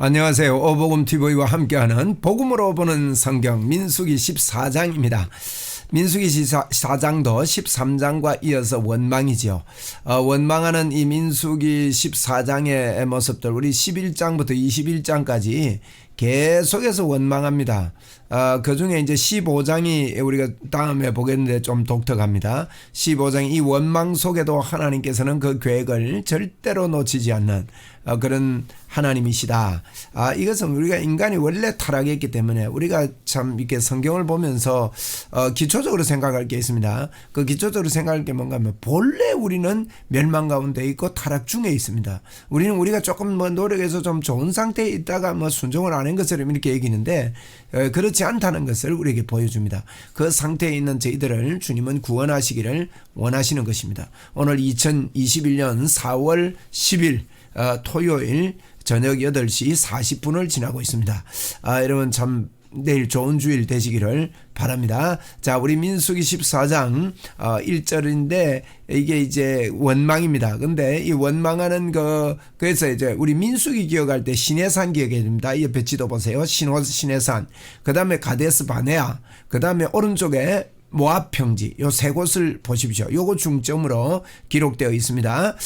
안녕하세요. 오복음TV와 함께하는 복음으로 보는 성경 민수기 14장입니다. 민수기 14장도 13장과 이어서 원망이죠. 원망하는 이 민수기 14장의 모습들 우리 11장부터 21장까지 계속해서 원망합니다. 그 중에 이제 15장이 우리가 다음에 보겠는데 좀 독특합니다. 15장 이 원망 속에도 하나님께서는 그 계획을 절대로 놓치지 않는 그런 하나님이시다. 이것은 우리가 인간이 원래 타락했기 때문에 우리가 참 이렇게 성경을 보면서 기초적으로 생각할 게 있습니다. 그 기초적으로 생각할 게 뭔가 하면 본래 우리는 멸망 가운데 있고 타락 중에 있습니다. 우리가 조금 노력해서 좀 좋은 상태에 있다가 순종을 안 한 것처럼 이렇게 얘기하는데 그렇지 않다는 것을 우리에게 보여줍니다. 그 상태에 있는 저희들을 주님은 구원하시기를 원하시는 것입니다. 오늘 2021년 4월 10일 토요일 저녁 8시 40분을 지나고 있습니다. 여러분 참 내일 좋은 주일 되시기를 바랍니다. 자, 우리 민수기 14장 1절인데 이게 이제 원망입니다. 근데 이 원망하는 그래서 이제 우리 민수기 기억할 때 시내산 기억해야 됩니다. 이 옆에 지도 보세요. 시내산. 그 다음에 가데스 바네아. 그 다음에 오른쪽에 모압 평지 요 세 곳을 보십시오. 요거 중점으로 기록되어 있습니다.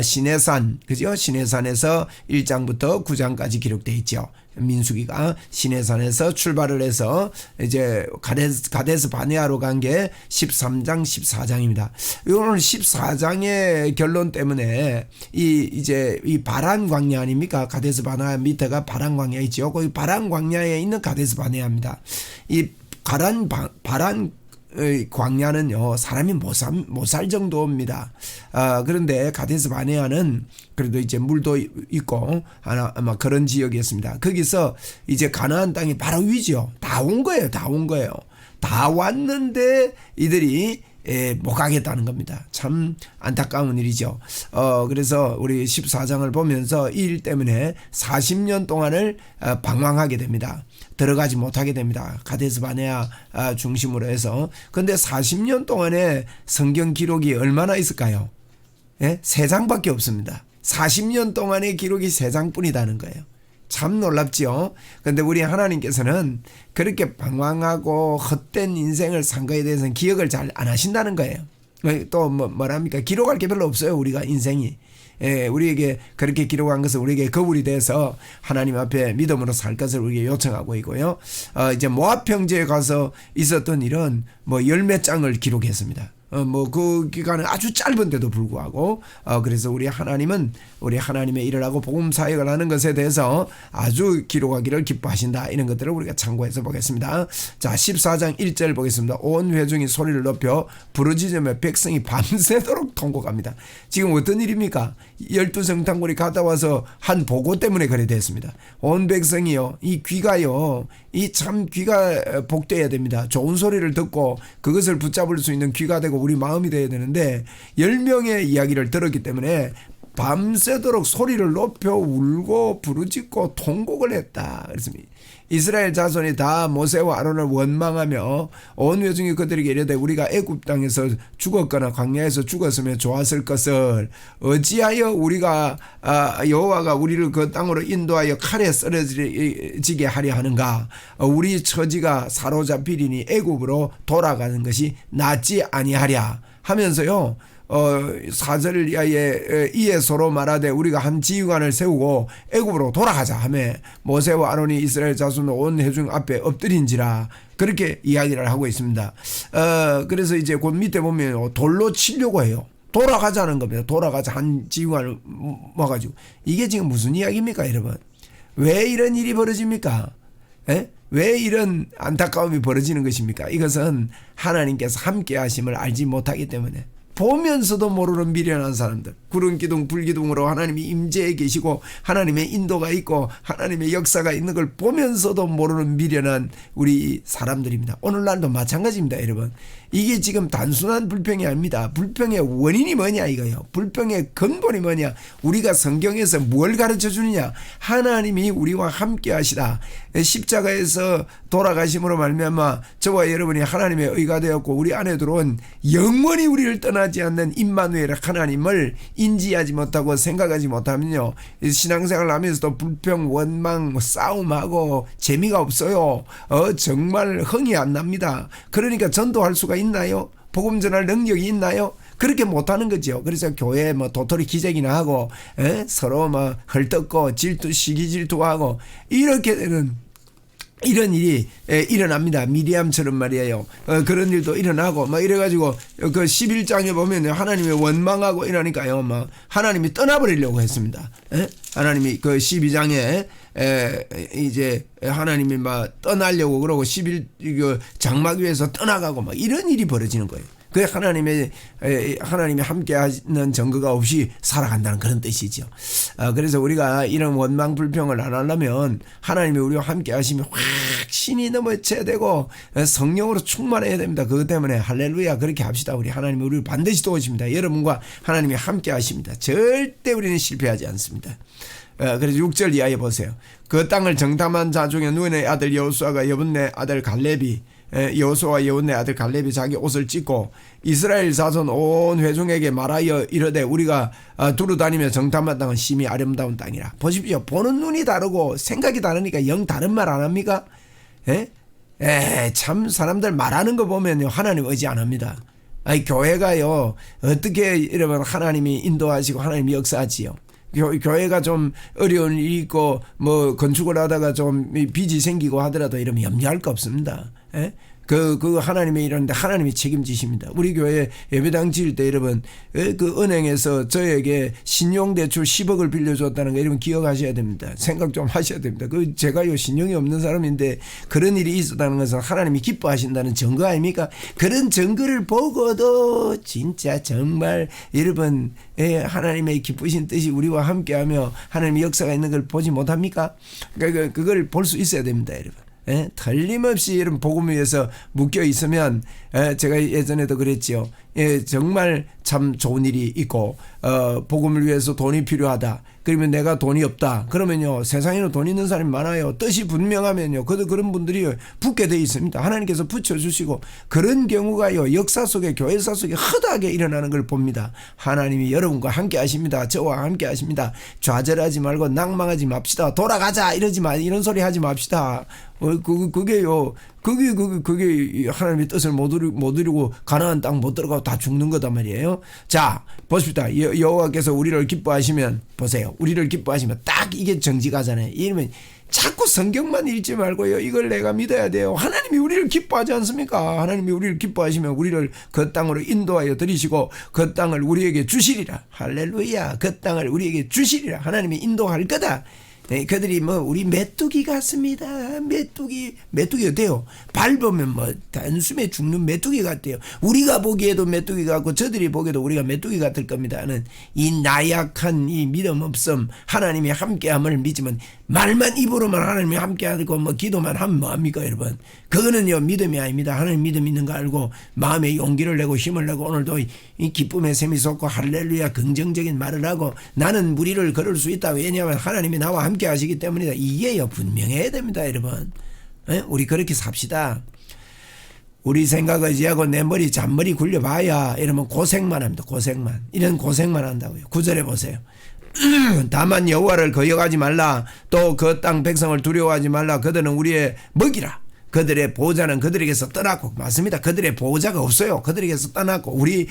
시내산, 그죠? 시내산에서 1장부터 9장까지 기록되어 있죠. 민수기가 시내산에서 출발을 해서 이제 가데스 바네아로 간 게 13장, 14장입니다. 오늘 14장의 결론 때문에 이제 바란 광야 아닙니까? 가데스 바네아 밑에가 바란 광야 있죠. 거기 바란 광야에 있는 가데스 바네아입니다. 이 바란 광야는요 사람이 못 살 정도입니다. 그런데 가데스 바네아는 그래도 이제 물도 있고 아마 그런 지역이었습니다. 거기서 이제 가나안 땅이 바로 위죠. 다 온 거예요. 다 왔는데 이들이 못 가겠다는 겁니다. 참 안타까운 일이죠. 그래서 우리 14장을 보면서 이 일 때문에 40년 동안을 방황하게 됩니다. 들어가지 못하게 됩니다. 가데스 바네아 중심으로 해서. 그런데 40년 동안에 성경 기록이 얼마나 있을까요? 3장밖에 없습니다. 40년 동안의 기록이 3장뿐이라는 거예요. 참 놀랍지요. 그런데 우리 하나님께서는 그렇게 방황하고 헛된 인생을 산 거에 대해서는 기억을 잘 안 하신다는 거예요. 또 뭐랍니까? 기록할 게 별로 없어요. 우리가 인생이. 우리에게 그렇게 기록한 것은 우리에게 거울이 돼서 하나님 앞에 믿음으로 살 것을 우리에게 요청하고 있고요. 이제 모압 평지에 가서 있었던 일은 열몇 장을 기록했습니다. 그 기간은 아주 짧은데도 불구하고 그래서 우리 하나님은 우리 하나님의 일을 하고 복음 사역을 하는 것에 대해서 아주 기록하기를 기뻐하신다. 이런 것들을 우리가 참고해서 보겠습니다. 자, 14장 1절 보겠습니다. 온 회중이 소리를 높여 부르짖으며 백성이 밤새도록 통곡합니다. 지금 어떤 일입니까? 12성탄골이 갔다 와서 한 보고 때문에 그래 됐습니다. 온 백성이요, 이 귀가요, 이 참 귀가 복되어야 됩니다. 좋은 소리를 듣고 그것을 붙잡을 수 있는 귀가 되고 우리 마음이 되어야 되는데 10명의 이야기를 들었기 때문에 밤새도록 소리를 높여 울고 부르짖고 통곡을 했다. 그래서 이스라엘 자손이 다 모세와 아론을 원망하며 온 회중이 그들에게 이르되 우리가 애굽 땅에서 죽었거나 광야에서 죽었으면 좋았을 것을 어찌하여 우리가 여호와가 우리를 그 땅으로 인도하여 칼에 썰어지게 하려 하는가. 우리 처지가 사로잡히리니 애굽으로 돌아가는 것이 낫지 아니하랴 하면서요. 4절 이에 서로 말하되 우리가 한 지휘관을 세우고 애굽으로 돌아가자 하며 모세와 아론이 이스라엘 자손 온 회중 앞에 엎드린지라 그렇게 이야기를 하고 있습니다. 그래서 이제 곧 밑에 보면 돌로 치려고 해요. 돌아가자는 겁니다. 돌아가자 한 지휘관을 모아가지고. 이게 지금 무슨 이야기입니까, 여러분? 왜 이런 일이 벌어집니까? 왜 이런 안타까움이 벌어지는 것입니까? 이것은 하나님께서 함께 하심을 알지 못하기 때문에. 보면서도 모르는 미련한 사람들, 구름기둥 불기둥으로 하나님이 임재해 계시고 하나님의 인도가 있고 하나님의 역사가 있는 걸 보면서도 모르는 미련한 우리 사람들입니다. 오늘날도 마찬가지입니다. 여러분, 이게 지금 단순한 불평이 아닙니다. 불평의 원인이 뭐냐 이거예요. 불평의 근본이 뭐냐. 우리가 성경에서 뭘 가르쳐 주느냐. 하나님이 우리와 함께 하시다. 십자가에서 돌아가심으로 말미암아 저와 여러분이 하나님의 의가 되었고 우리 안에 들어온 영원히 우리를 떠나지 않는 임마누엘 하나님을 인지하지 못하고 생각하지 못하면요. 신앙생활을 하면서도 불평, 원망, 싸움하고 재미가 없어요. 정말 흥이 안 납니다. 그러니까 전도할 수가 있나요? 복음 전할 능력이 있나요? 그렇게 못하는 거죠. 그래서 교회 뭐 도토리 기적이나 하고 서로 뭐 헐떡고 질투, 시기 질투하고 이렇게 되는 이런 일이 일어납니다. 미리암처럼 말이에요. 그런 일도 일어나고 막 이래가지고 그 11장에 보면 하나님이 원망하고 이러니까요. 막 하나님이 떠나버리려고 했습니다. 하나님이 그 12장에 이제 하나님이 막 떠나려고 그러고 11 장막 위에서 떠나가고 막 이런 일이 벌어지는 거예요. 그 하나님이 함께하는 증거가 없이 살아간다는 그런 뜻이죠. 그래서 우리가 이런 원망 불평을 안 하려면 하나님이 우리와 함께하시면 확신이 넘쳐야 되고 성령으로 충만해야 됩니다. 그것 때문에 할렐루야 그렇게 합시다. 우리 하나님이 우리를 반드시 도우십니다. 여러분과 하나님이 함께하십니다. 절대 우리는 실패하지 않습니다. 그래서 6절 이하에 보세요. 그 땅을 정탐한 자 중에 눈의 아들 여호수아가 여분네 아들 갈렙이 여호수아와 여분네 아들 갈렙이 자기 옷을 찢고 이스라엘 자손 온 회중에게 말하여 이르되 우리가 두루 다니며 정탐한 땅은 심히 아름다운 땅이라. 보십시오. 보는 눈이 다르고 생각이 다르니까 영 다른 말 안 합니까? 참 사람들 말하는 거 보면요 하나님 의지 안 합니다. 아니 교회가요 어떻게 여러분 하나님이 인도하시고 하나님이 역사하지요. 교회가 좀 어려운 일이 있고 뭐 건축을 하다가 좀 빚이 생기고 하더라도 이러면 염려할 거 없습니다. 그 하나님이 이러는데 하나님이 책임지십니다. 우리 교회 예배당 지을 때 여러분 그 은행에서 저에게 신용대출 10억을 빌려줬다는 거 여러분 기억하셔야 됩니다. 생각 좀 하셔야 됩니다. 그 제가요 신용이 없는 사람인데 그런 일이 있었다는 것은 하나님이 기뻐하신다는 증거 아닙니까? 그런 증거를 보고도 진짜 정말 여러분 하나님의 기쁘신 뜻이 우리와 함께하며 하나님의 역사가 있는 걸 보지 못합니까? 그러니까 그걸 볼 수 있어야 됩니다, 여러분. 틀림없이 이런 복음 위에서 묶여 있으면 제가 예전에도 그랬죠. 정말 참 좋은 일이 있고 복음을 위해서 돈이 필요하다. 그러면 내가 돈이 없다. 그러면요 세상에는 돈 있는 사람이 많아요. 뜻이 분명하면요 그런 분들이 붙게 돼 있습니다. 하나님께서 붙여주시고 그런 경우가요 역사 속에 교회사 속에 허다하게 일어나는 걸 봅니다. 하나님이 여러분과 함께 하십니다. 저와 함께 하십니다. 좌절하지 말고 낭망하지 맙시다. 돌아가자 이러지 마 이런 소리 하지 맙시다. 그게 하나님의 뜻을 못 이루고 가나안 땅 못 들어가고 다 죽는 거단 말이에요. 자 보십시다. 여호와께서 우리를 기뻐하시면 보세요. 우리를 기뻐하시면 딱 이게 정직하잖아요. 이러면 자꾸 성경만 읽지 말고요. 이걸 내가 믿어야 돼요. 하나님이 우리를 기뻐하지 않습니까? 하나님이 우리를 기뻐하시면 우리를 그 땅으로 인도하여 들이시고 그 땅을 우리에게 주시리라. 할렐루야. 그 땅을 우리에게 주시리라. 하나님이 인도할 거다. 그들이 뭐 우리 메뚜기 같습니다. 메뚜기 어때요? 밟으면 뭐 단숨에 죽는 메뚜기 같대요. 우리가 보기에도 메뚜기 같고 저들이 보기에도 우리가 메뚜기 같을 겁니다는 이 나약한 이 믿음 없음 하나님이 함께함을 믿으면 말만 입으로만 하나님이 함께하고 뭐 기도만 하면 뭐합니까 여러분? 그거는요 믿음이 아닙니다. 하나님 믿음 있는 거 알고 마음에 용기를 내고 힘을 내고 오늘도 이 기쁨의 샘이 솟고 할렐루야 긍정적인 말을 하고 나는 무리를 걸을 수 있다. 왜냐하면 하나님이 나와 함께 하시기 때문이다. 이게요 분명해야 됩니다 여러분. 우리 그렇게 삽시다. 우리 생각 의지하고 내 머리 잔머리 굴려봐야 이러면 고생만 합니다. 이런 고생만 한다고요. 9절에 보세요. 다만 여호와를 거역하지 말라. 또 그 땅 백성을 두려워하지 말라. 그들은 우리의 먹이라. 그들의 보호자는 그들에게서 떠났고 맞습니다. 그들의 보호자가 없어요. 그들에게서 떠났고 우리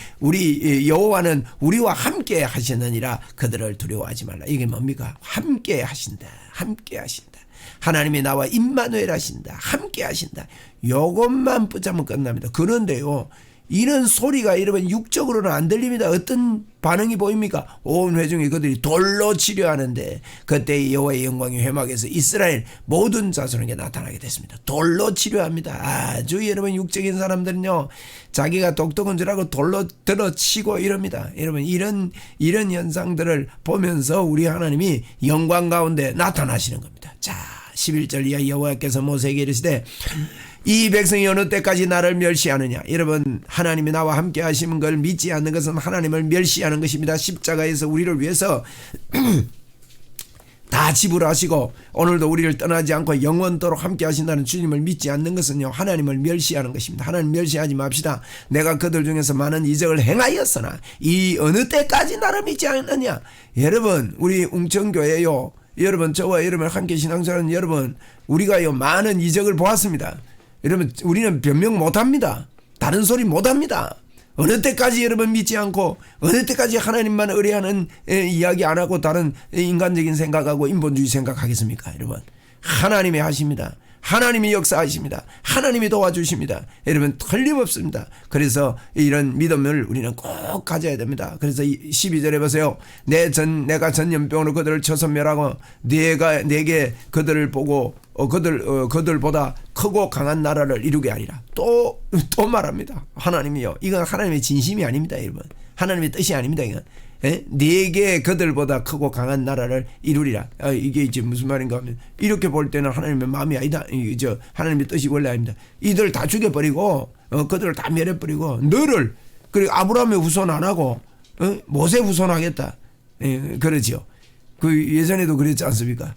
여호와는 우리와 함께 하시느니라. 그들을 두려워하지 말라. 이게 뭡니까? 함께 하신다. 하나님이 나와 임마누엘 하신다. 함께 하신다. 요것만 붙잡으면 끝납니다. 그런데요 이런 소리가 여러분 육적으로는 안 들립니다. 어떤 반응이 보입니까? 온 회중이 그들이 돌로 치려하는데 그때 여호와의 영광이 회막에서 이스라엘 모든 자손에게 나타나게 됐습니다. 돌로 치려합니다. 아주 여러분 육적인 사람들은요 자기가 똑똑한 줄 알고 돌로 들어치고 이럽니다. 여러분 이런 현상들을 보면서 우리 하나님이 영광 가운데 나타나시는 겁니다. 자 11절 이하 여호와께서 모세에게 이르시되 이 백성이 어느 때까지 나를 멸시하느냐. 여러분, 하나님이 나와 함께 하시는 걸 믿지 않는 것은 하나님을 멸시하는 것입니다. 십자가에서 우리를 위해서 다 지불하시고 오늘도 우리를 떠나지 않고 영원토록 함께 하신다는 주님을 믿지 않는 것은요, 하나님을 멸시하는 것입니다. 하나님 멸시하지 맙시다. 내가 그들 중에서 많은 이적을 행하였으나 이 어느 때까지 나를 믿지 않느냐. 여러분, 우리 웅천교회요, 여러분, 저와 여러분 함께 신앙생활하는 여러분, 우리가요 많은 이적을 보았습니다. 여러분, 우리는 변명 못합니다. 다른 소리 못합니다. 어느 때까지 여러분 믿지 않고 어느 때까지 하나님만 의뢰하는 이야기 안 하고 다른 인간적인 생각하고 인본주의 생각하겠습니까? 여러분, 하나님이 하십니다. 하나님이 역사하십니다. 하나님이 도와주십니다. 여러분, 틀림없습니다. 그래서 이런 믿음을 우리는 꼭 가져야 됩니다. 그래서 12절에 보세요. 내가 전염병으로 그들을 쳐서 멸하고 내게 그들을 보고 그들보다 크고 강한 나라를 이루게 하리라. 또 말합니다. 하나님이요, 이건 하나님의 진심이 아닙니다. 여러분, 하나님의 뜻이 아닙니다. 이건 네게 그들보다 크고 강한 나라를 이루리라. 이게 이제 무슨 말인가 하면, 이렇게 볼 때는 하나님의 마음이 아니다. 하나님의 뜻이 원래 아닙니다. 이들 다 죽여버리고 그들을 다 멸해버리고 너를, 그리고 아브라함의 후손 안 하고 모세 후손하겠다. 그러지요. 그 예전에도 그랬지 않습니까?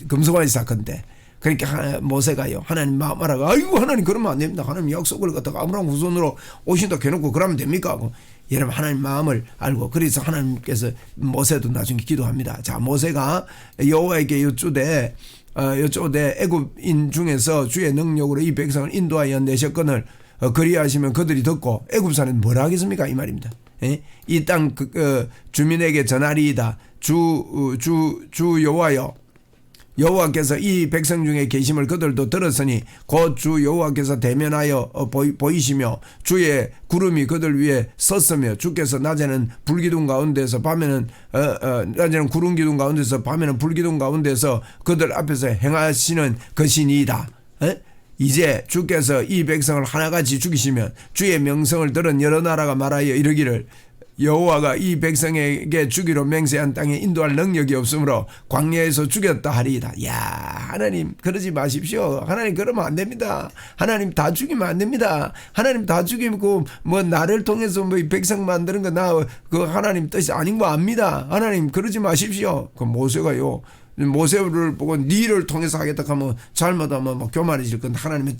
금송아지 사건 때. 그러니까 모세가요, 하나님 마음 알아가, 아이고 하나님 그러면 안 됩니다. 하나님 약속을 갖다가 아브라함 후손으로 오신다 해놓고 그러면 됩니까? 하고, 여러분, 하나님 마음을 알고, 그래서 하나님께서 모세도 나중에 기도합니다. 자, 모세가 여호와에게 여쭈되 애굽인 중에서 주의 능력으로 이 백성을 인도하여 내셨거늘 그리하시면 그들이 듣고 애굽사는 뭐라 하겠습니까? 이 말입니다. 이 땅 주민에게 전하리이다. 주 여호와여, 여호와께서 이 백성 중에 계심을 그들도 들었으니 곧 주 여호와께서 대면하여 보이시며 주의 구름이 그들 위에 섰으며 주께서 낮에는 불기둥 가운데서 밤에는 낮에는 구름 기둥 가운데서 밤에는 불기둥 가운데서 그들 앞에서 행하시는 것이니이다. 이제 주께서 이 백성을 하나같이 죽이시면 주의 명성을 들은 여러 나라가 말하여 이르기를 여호와가 이 백성에게 주기로 맹세한 땅에 인도할 능력이 없으므로 광야에서 죽였다 하리이다. 야, 하나님 그러지 마십시오. 하나님 그러면 안 됩니다. 하나님 다 죽이면 안 됩니다. 하나님 다 죽이면 뭐 나를 통해서 뭐 백성 만드는 거 그 하나님 뜻이 아닌 거 압니다. 하나님 그러지 마십시오. 그 모세가요, 모세를 보고 니를 통해서 하겠다 하면 잘못하면 뭐 교만해질 건데, 하나님은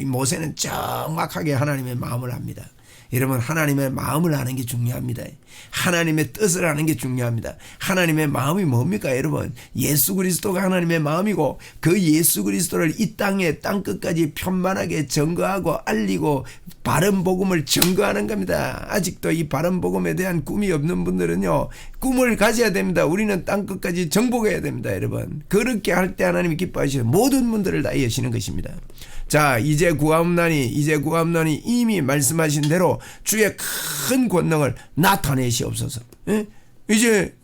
모세는 정확하게 하나님의 마음을 압니다. 여러분, 하나님의 마음을 아는 게 중요합니다. 하나님의 뜻을 아는 게 중요합니다. 하나님의 마음이 뭡니까? 여러분, 예수 그리스도가 하나님의 마음이고 그 예수 그리스도를 이 땅에 땅끝까지 편만하게 증거하고 알리고 바른 복음을 증거하는 겁니다. 아직도 이 바른 복음에 대한 꿈이 없는 분들은요, 꿈을 가져야 됩니다. 우리는 땅끝까지 정복해야 됩니다. 여러분, 그렇게 할 때 하나님이 기뻐하시는 모든 분들을 다 여시는 것입니다. 자, 이제 구하옵나니 이미 말씀하신 대로 주의 큰 권능을 나타내시옵소서. 이제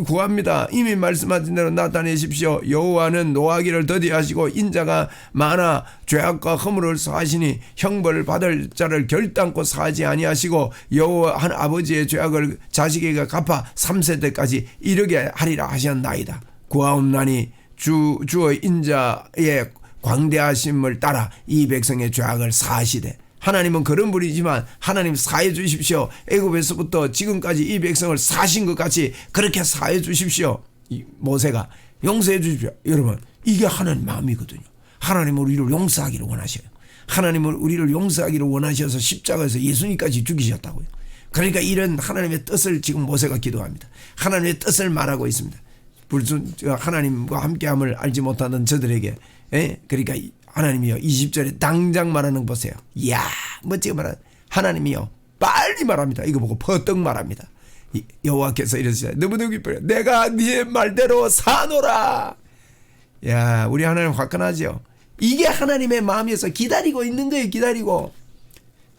구합니다. 이미 말씀하신 대로 나타내십시오. 여호와는 노하기를 더디하시고 인자가 많아 죄악과 허물을 사하시니 형벌을 받을 자를 결단코 사하지 아니하시고 여호와 한 아버지의 죄악을 자식에게 갚아 3세대까지 이르게 하리라 하셨나이다. 구하옵나니 주의 인자의 광대하심을 따라 이 백성의 죄악을 사하시되, 하나님은 그런 분이지만 하나님 사해 주십시오. 애굽에서부터 지금까지 이 백성을 사신 것 같이 그렇게 사해 주십시오. 모세가 용서해 주십시오. 여러분, 이게 하나님 마음이거든요. 하나님은 우리를 용서하기를 원하셔요. 하나님은 우리를 용서하기를 원하셔서 십자가에서 예수님까지 죽이셨다고요. 그러니까 이런 하나님의 뜻을 지금 모세가 기도합니다. 하나님의 뜻을 말하고 있습니다. 하나님과 함께함을 알지 못하는 저들에게, 그러니까 하나님이요, 20절에 당장 말하는 거 보세요. 이야, 멋지게 말하는 하나님이요, 빨리 말합니다. 이거 보고 퍼뜩 말합니다. 여호와께서 이러시죠. 너무너무 기뻐요. 내가 네 말대로 사노라. 야, 우리 하나님 화끈하죠. 이게 하나님의 마음에서 기다리고 있는 거예요. 기다리고,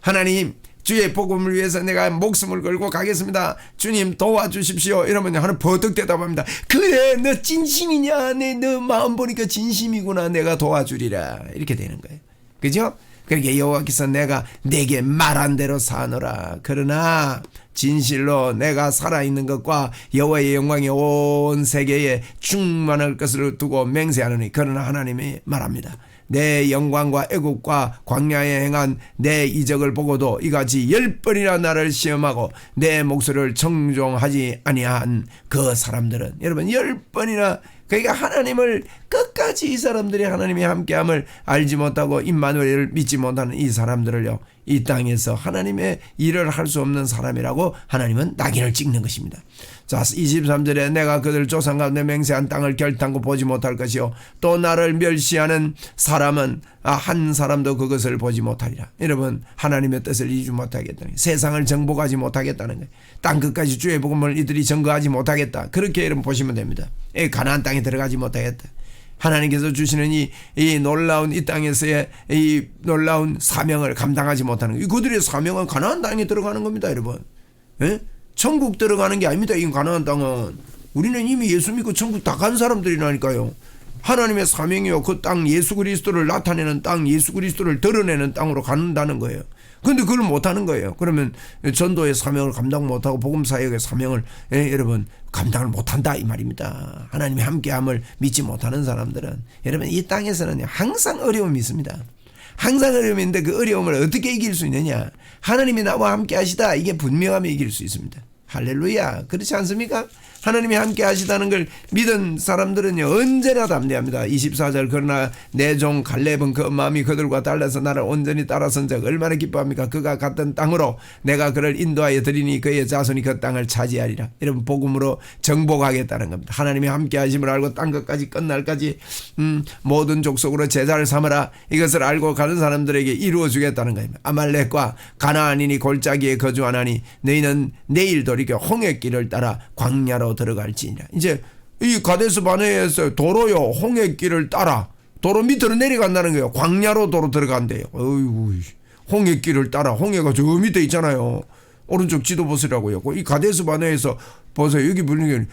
하나님 주의 복음을 위해서 내가 목숨을 걸고 가겠습니다. 주님 도와주십시오. 이러면 하나님 버뜩 대답합니다. 그래, 너 진심이냐? 너 마음 보니까 진심이구나. 내가 도와주리라. 이렇게 되는 거예요. 그죠? 그렇게 여호와께서 내가 내게 말한 대로 사노라. 그러나 진실로 내가 살아있는 것과 여호와의 영광이 온 세계에 충만할 것을 두고 맹세하노니. 그러나 하나님이 말합니다. 내 영광과 애국과 광야에 행한 내 이적을 보고도 이같이 10번이나 나를 시험하고 내 목소리를 청종하지 아니한 그 사람들은, 여러분 10번이나, 그러니까 하나님을 끝까지 이 사람들이 하나님이 함께함을 알지 못하고 임마누엘을 믿지 못하는 이 사람들을요, 이 땅에서 하나님의 일을 할 수 없는 사람이라고 하나님은 낙인을 찍는 것입니다. 자, 23절에 내가 그들 조상 가운데 맹세한 땅을 결단코 보지 못할 것이요 또 나를 멸시하는 사람은 한 사람도 그것을 보지 못하리라. 여러분, 하나님의 뜻을 이루지 못하겠다는 거예요. 세상을 정복하지 못하겠다는 거예요. 땅 끝까지 주의 복음을 이들이 증거하지 못하겠다. 그렇게 여러분 보시면 됩니다. 가나안 땅에 들어가지 못하겠다. 하나님께서 주시는 이 놀라운 이 땅에서의 이 놀라운 사명을 감당하지 못하는 거예요. 그들의 사명은 가나안 땅에 들어가는 겁니다, 여러분. 예? 천국 들어가는 게 아닙니다. 이 가나안 땅은. 우리는 이미 예수 믿고 천국 다 간 사람들이라니까요. 하나님의 사명이요, 그 땅 예수 그리스도를 나타내는 땅, 예수 그리스도를 드러내는 땅으로 가는다는 거예요. 그런데 그걸 못하는 거예요. 그러면 전도의 사명을 감당 못하고 복음사역의 사명을 여러분 감당을 못한다 이 말입니다. 하나님이 함께함을 믿지 못하는 사람들은, 여러분 이 땅에서는 항상 어려움이 있습니다. 항상 어려움이 있는데 그 어려움을 어떻게 이길 수 있느냐? 하나님이 나와 함께 하시다, 이게 분명하면 이길 수 있습니다. 할렐루야. 그렇지 않습니까? 하나님이 함께 하시다는 걸 믿은 사람들은요, 언제나 담대합니다. 24절, 그러나 내 종 갈렙은 그 마음이 그들과 달라서 나를 온전히 따라선 적 얼마나 기뻐합니까? 그가 갔던 땅으로 내가 그를 인도하여 드리니 그의 자손이 그 땅을 차지하리라. 여러분, 복음으로 정복하겠다는 겁니다. 하나님이 함께 하심을 알고 땅 끝까지 끝날까지 모든 족속으로 제자를 삼으라. 이것을 알고 가는 사람들에게 이루어 주겠다는 겁니다. 아말렉과 가나안인이 골짜기에 거주하나니 너희는 내일 돌이켜 홍해길을 따라 광야로 들어갈지니라. 이제 이 가데스 바네에서 도로요, 홍해길을 따라 도로 밑으로 내려간다는 거예요. 광야로 도로 들어간대요. 어이구, 홍해길을 따라. 홍해가 저 밑에 있잖아요. 오른쪽 지도 보시라고요. 이 가데스 바네에서 보세요. 여기 보니까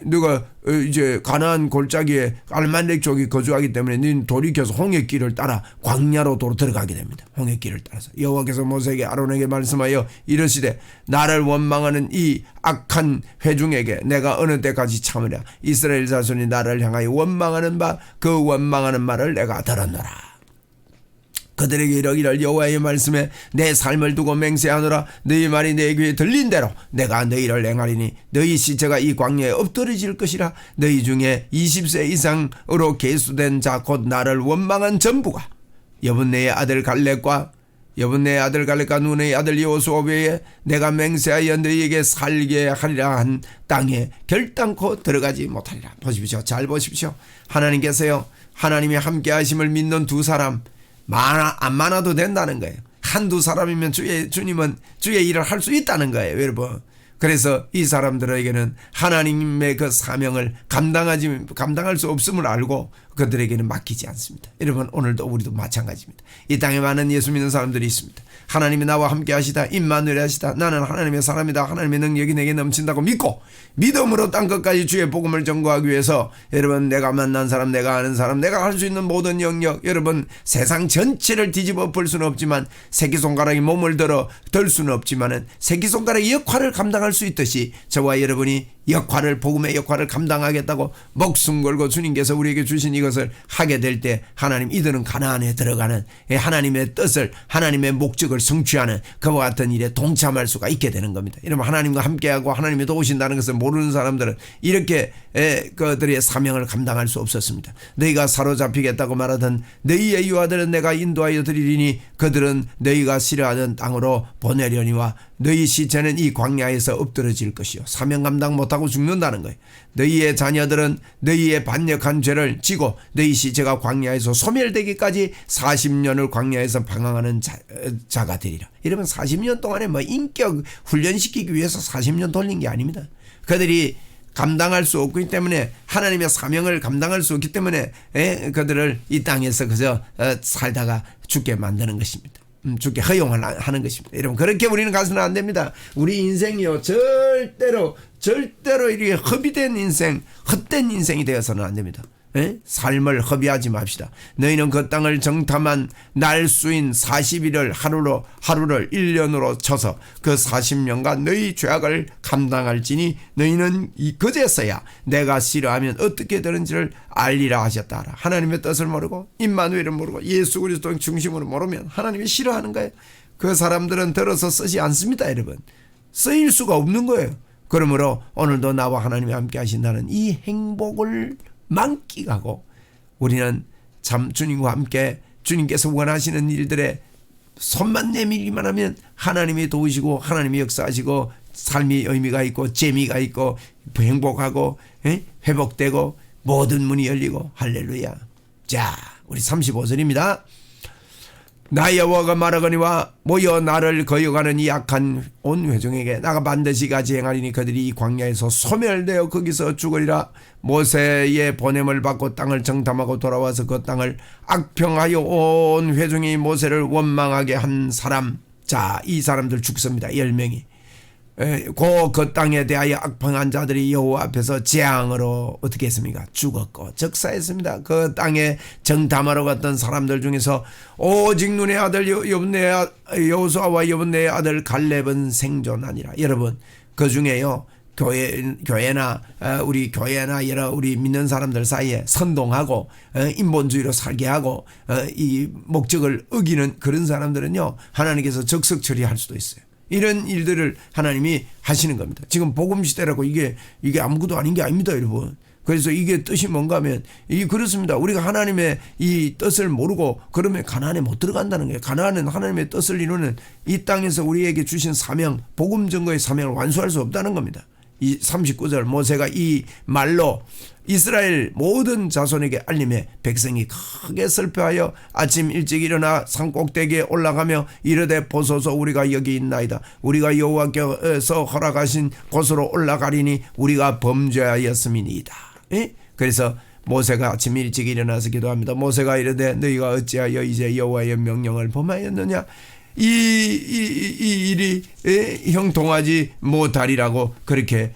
너가 이제 가나안 골짜기에 알말렉 쪽이 거주하기 때문에 너는 돌이켜서 홍해길을 따라 광야로 도로 들어가게 됩니다. 홍해길을 따라서 여호와께서 모세에게 아론에게 말씀하여 이르시되 나를 원망하는 이 악한 회중에게 내가 어느 때까지 참으랴. 이스라엘 자손이 나를 향하여 원망하는 바 그 원망하는 말을 내가 들었노라. 그들에게 이러기를 여호와의 말씀에 내 삶을 두고 맹세하노라. 너희 말이 내 귀에 들린 대로 내가 너희를 행하리니 너희 시체가 이 광야에 엎드러질 것이라. 너희 중에 20세 이상으로 계수된 자 곧 나를 원망한 전부가 여분네의 아들 갈렙과 눈의 아들 여호수아 외에 내가 맹세하여 너희에게 살게 하리라 한 땅에 결단코 들어가지 못하리라. 보십시오. 잘 보십시오. 하나님께서요, 하나님이 함께 하심을 믿는 두 사람 안 많아도 된다는 거예요. 한두 사람이면 주님은 주의 일을 할 수 있다는 거예요, 여러분. 그래서 이 사람들에게는 하나님의 그 사명을 감당할 수 없음을 알고 그들에게는 맡기지 않습니다. 여러분, 오늘도 우리도 마찬가지입니다. 이 땅에 많은 예수 믿는 사람들이 있습니다. 하나님이 나와 함께 하시다, 임마누엘 하시다, 나는 하나님의 사람이다, 하나님의 능력이 내게 넘친다고 믿고 믿음으로 땅끝까지 주의 복음을 전거하기 위해서, 여러분 내가 만난 사람, 내가 아는 사람, 내가 할 수 있는 모든 영역, 여러분 세상 전체를 뒤집어 엎을 수는 없지만 새끼손가락이 몸을 들 수는 없지만은 새끼손가락의 역할을 감당할 수 있듯이 저와 여러분이 복음의 역할을 감당하겠다고 목숨 걸고 주님께서 우리에게 주신 이것을 하게 될 때 하나님, 이들은 가나안에 들어가는 하나님의 뜻을, 하나님의 목적을 성취하는 그와 같은 일에 동참할 수가 있게 되는 겁니다. 이러면 하나님과 함께하고 하나님이 도우신다는 것을 모르는 사람들은 이렇게 그들의 사명을 감당할 수 없었습니다. 너희가 사로잡히겠다고 말하던 너희의 유아들은 내가 인도하여 드리리니 그들은 너희가 싫어하는 땅으로 보내려니와 너희 시체는 이 광야에서 엎드러질 것이요 사명 감당 못하고 죽는다는 거예요. 너희의 자녀들은 너희의 반역한 죄를 지고 너희 시체가 광야에서 소멸되기까지 40년을 광야에서 방황하는 자가 되리라. 이러면 40년 동안에 인격 훈련시키기 위해서 40년 돌린 게 아닙니다. 그들이 감당할 수 없기 때문에, 하나님의 사명을 감당할 수 없기 때문에 그들을 이 땅에서 그저 살다가 죽게 만드는 것입니다. 죽게 허용을 하는 것입니다. 여러분, 그렇게 우리는 가서는 안 됩니다. 우리 인생이요, 절대로 이렇게 허비된 인생, 헛된 인생이 되어서는 안 됩니다. 삶을 허비하지 맙시다. 너희는 그 땅을 정탐한 날수인 40일을 하루를 1년으로 쳐서 그 40년간 너희 죄악을 감당할지니 너희는 그제서야 내가 싫어하면 어떻게 되는지를 알리라 하셨다. 하나님의 뜻을 모르고 임마누엘을 모르고 예수 그리스도 중심으로 모르면 하나님이 싫어하는 거예요. 그 사람들은 들어서 쓰지 않습니다. 여러분, 쓰일 수가 없는 거예요. 그러므로 오늘도 나와 하나님이 함께 하신다는 이 행복을 만끽하고 우리는 참 주님과 함께 주님께서 원하시는 일들에 손만 내밀기만 하면 하나님이 도우시고 하나님이 역사하시고 삶이 의미가 있고 재미가 있고 행복하고 회복되고 모든 문이 열리고 할렐루야. 자, 우리 35절입니다. 나 여호와가 말하거니와 모여 나를 거역하는 이 악한 온 회중에게 나가 반드시 가지 행하리니 그들이 이 광야에서 소멸되어 거기서 죽으리라. 모세의 보냄을 받고 땅을 정탐하고 돌아와서 그 땅을 악평하여 온 회중이 모세를 원망하게 한 사람. 자, 이 사람들 죽습니다. 10명이. 그 땅에 대하여 악평한 자들이 여호와 앞에서 재앙으로 어떻게 했습니까? 죽었고 적사했습니다. 그 땅에 정탐하러 갔던 사람들 중에서 오직 눈의 아들 여호수아와 여분네의 아들 갈렙은 생존하니라. 여러분, 그 중에요 교회나 우리 교회나 여러 우리 믿는 사람들 사이에 선동하고 인본주의로 살게 하고 이 목적을 어기는 그런 사람들은요 하나님께서 적석 처리할 수도 있어요. 이런 일들을 하나님이 하시는 겁니다. 지금 복음시대라고 이게 아무것도 아닌 게 아닙니다, 여러분. 그래서 이게 뜻이 뭔가 하면 이게 그렇습니다. 우리가 하나님의 이 뜻을 모르고 그러면 가나안에 못 들어간다는 거예요. 가나안은 하나님의 뜻을 이루는 이 땅에서 우리에게 주신 사명, 복음 증거의 사명을 완수할 수 없다는 겁니다. 이 39절 모세가 이 말로 이스라엘 모든 자손에게 알림해 백성이 크게 슬퍼하여 아침 일찍 일어나 산꼭대기에 올라가며 이르되 보소서 우리가 여기 있나이다. 우리가 여호와께서 허락하신 곳으로 올라가리니 우리가 범죄하였음이니이다. 그래서 모세가 아침 일찍 일어나서 기도합니다. 모세가 이르되 너희가 어찌하여 이제 여호와의 명령을 범하였느냐. 이 일이 형통하지 못하리라고 그렇게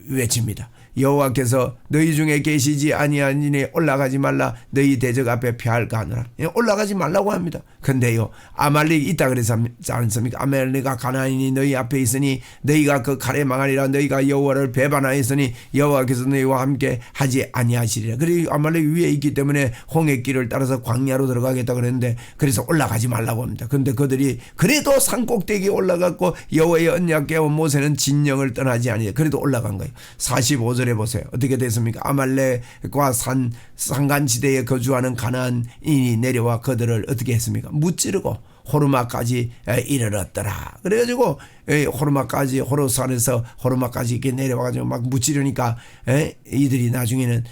외칩니다. 여호와께서 너희 중에 계시지 아니하니 올라가지 말라. 너희 대적 앞에 패할까 하노라. 올라가지 말라고 합니다. 근데요 아말렉이 있다 그래서 않습니까? 아말렉이 가나안이 너희 앞에 있으니 너희가 그 칼에 망하리라. 너희가 여호와를 배반하였으니 여호와께서 너희와 함께 하지 아니하시리라. 그리고 아말렉이 위에 있기 때문에 홍해길을 따라서 광야로 들어가겠다 그랬는데 그래서 올라가지 말라고 합니다. 근데 그들이 그래도 산꼭대기에 올라갔고 여호와의 언약 깨워 모세는 진영을 떠나지 아니해. 그래도 올라간 거예요. 45절 보세요. 어떻게 됐습니까? 아말렉과 산간지대에 거주하는 가나안인이 내려와 그들을 어떻게 했습니까? 무찌르고 호르마까지 이르렀더라. 그래가지고 호르마까지 호르산에서 호르마까지 이렇게 내려와가지고 막 무찌르니까 이들이 나중에는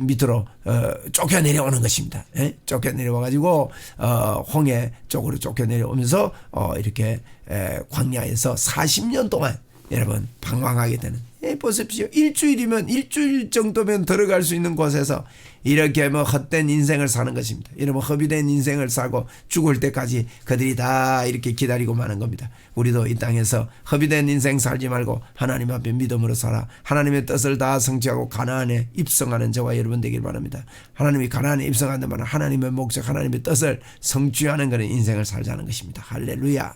밑으로 쫓겨 내려오는 것입니다. 쫓겨 내려와가지고 홍해 쪽으로 쫓겨 내려오면서 이렇게 광야에서 40년 동안 여러분 방황하게 되는. 보십시오. 일주일이면 일주일 정도면 들어갈 수 있는 곳에서 이렇게 헛된 인생을 사는 것입니다. 이러면 허비된 인생을 사고 죽을 때까지 그들이 다 이렇게 기다리고 마는 겁니다. 우리도 이 땅에서 허비된 인생 살지 말고 하나님 앞에 믿음으로 살아 하나님의 뜻을 다 성취하고 가나안에 입성하는 저와 여러분 되길 바랍니다. 하나님이 가나안에 입성하는 말은 하나님의 목적 하나님의 뜻을 성취하는 그런 인생을 살자는 것입니다. 할렐루야.